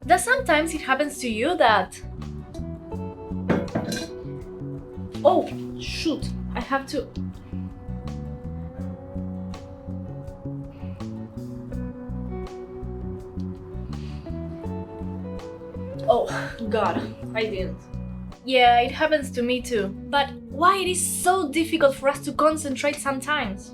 Does sometimes it happens to you that... Oh, shoot, I have to... Oh, God, I didn't. Yeah, it happens to me too. But why it is so difficult for us to concentrate sometimes?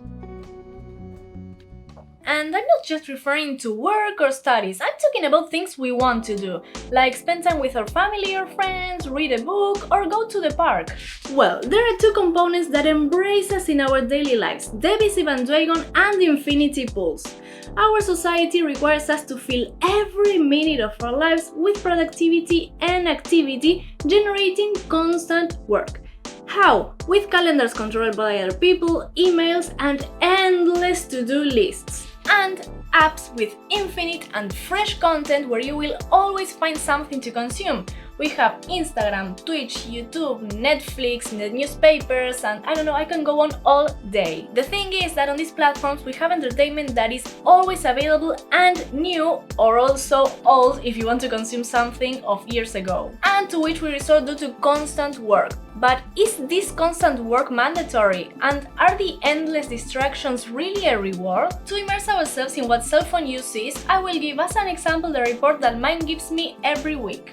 And I'm not just referring to work or studies, I'm talking about things we want to do, like spend time with our family or friends, read a book, or go to the park. Well, there are two components that embrace us in our daily lives, the busy bandwagon and the infinity pulse. Our society requires us to fill every minute of our lives with productivity and activity, generating constant work. How? With calendars controlled by other people, emails, and endless to-do lists. And apps with infinite and fresh content where you will always find something to consume. We have Instagram, Twitch, YouTube, Netflix, the newspapers, and I don't know, I can go on all day. The thing is that on these platforms we have entertainment that is always available and new, or also old if you want to consume something of years ago, and to which we resort due to constant work. But is this constant work mandatory? And are the endless distractions really a reward? To immerse ourselves in what cell phone use is, I will give us an example, the report that mine gives me every week.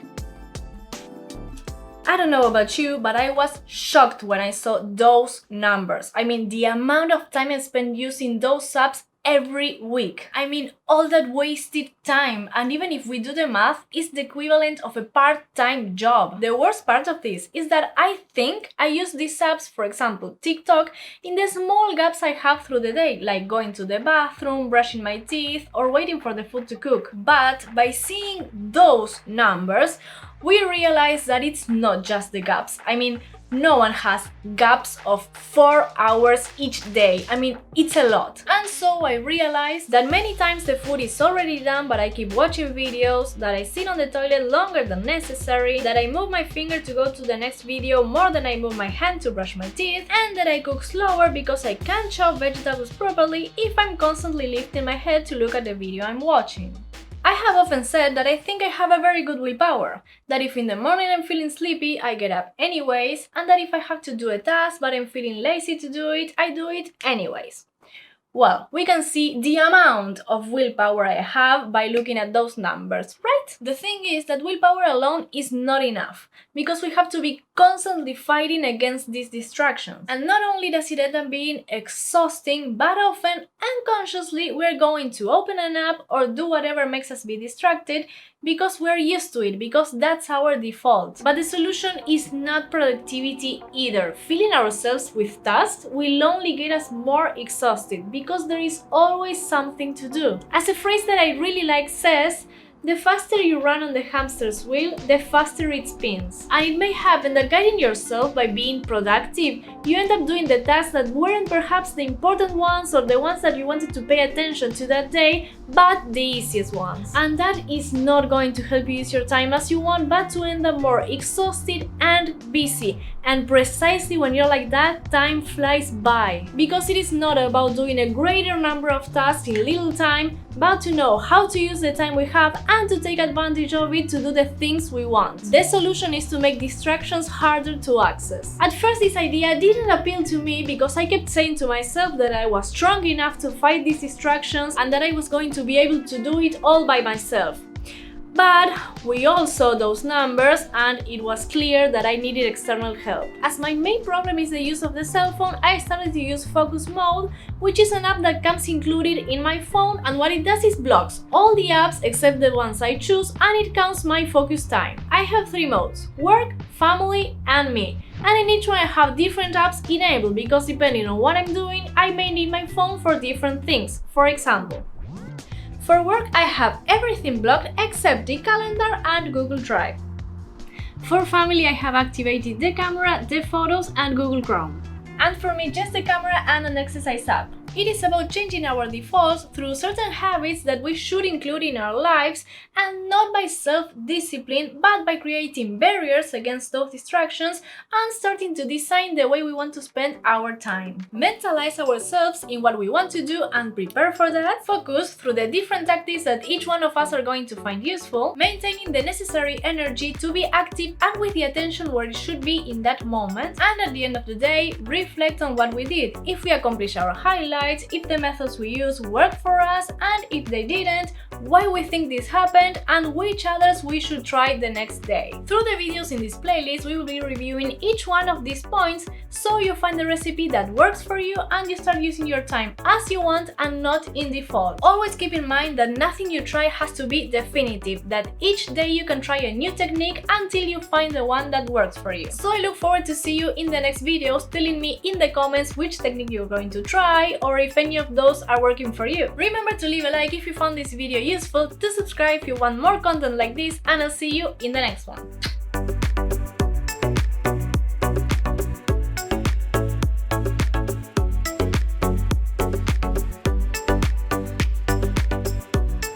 I don't know about you, but I was shocked when I saw those numbers. I mean, the amount of time I spent using those apps every week. I mean, all that wasted time, and even if we do the math, it's the equivalent of a part-time job. The worst part of this is that I think I use these apps, for example, TikTok, in the small gaps I have through the day, like going to the bathroom, brushing my teeth, or waiting for the food to cook. But by seeing those numbers, we realize that it's not just the gaps. I mean, no one has gaps of 4 hours each day. I mean, it's a lot. And so I realized that many times the food is already done, but I keep watching videos, that I sit on the toilet longer than necessary, that I move my finger to go to the next video more than I move my hand to brush my teeth, and that I cook slower because I can't chop vegetables properly if I'm constantly lifting my head to look at the video I'm watching. I have often said that I think I have a very good willpower, that if in the morning I'm feeling sleepy, I get up anyways, and that if I have to do a task but I'm feeling lazy to do it, I do it anyways. Well, we can see the amount of willpower I have by looking at those numbers, right? The thing is that willpower alone is not enough, because we have to be constantly fighting against these distractions. And not only does it end up being exhausting, but often unconsciously we're going to open an app or do whatever makes us be distracted because we're used to it, because that's our default. But the solution is not productivity either. Filling ourselves with tasks will only get us more exhausted, because there is always something to do. As a phrase that I really like says, the faster you run on the hamster's wheel, the faster it spins. And it may happen that guiding yourself by being productive, you end up doing the tasks that weren't perhaps the important ones or the ones that you wanted to pay attention to that day, but the easiest ones. And that is not going to help you use your time as you want, but to end up more exhausted and busy. And precisely when you're like that, time flies by. Because it is not about doing a greater number of tasks in little time, but to know how to use the time we have and to take advantage of it to do the things we want. The solution is to make distractions harder to access. At first, this idea didn't appeal to me because I kept saying to myself that I was strong enough to fight these distractions and that I was going to be able to do it all by myself. But we all saw those numbers and it was clear that I needed external help. As my main problem is the use of the cell phone, I started to use focus mode, which is an app that comes included in my phone, and what it does is blocks all the apps except the ones I choose, and it counts my focus time. I have 3 modes: work, family, and me. And in each one I have different apps enabled because depending on what I'm doing, I may need my phone for different things. For example, for work, I have everything blocked except the calendar and Google Drive. For family, I have activated the camera, the photos, and Google Chrome. And for me, just the camera and an exercise app. It is about changing our defaults through certain habits that we should include in our lives, and not by self-discipline, but by creating barriers against those distractions and starting to design the way we want to spend our time. Mentalize ourselves in what we want to do and prepare for that. Focus through the different tactics that each one of us are going to find useful, maintaining the necessary energy to be active and with the attention where it should be in that moment. And at the end of the day, reflect on what we did, if we accomplished our highlights, if the methods we used worked for us, and if they didn't, why we think this happened, and which others we should try the next day. Through the videos in this playlist, we will be reviewing each one of these points so you find the recipe that works for you and you start using your time as you want and not in default. Always keep in mind that nothing you try has to be definitive, that each day you can try a new technique until you find the one that works for you. So I look forward to see you in the next videos, telling me in the comments which technique you're going to try or if any of those are working for you. Remember to leave a like if you found this video useful, to subscribe if you want more content like this, and I'll see you in the next one.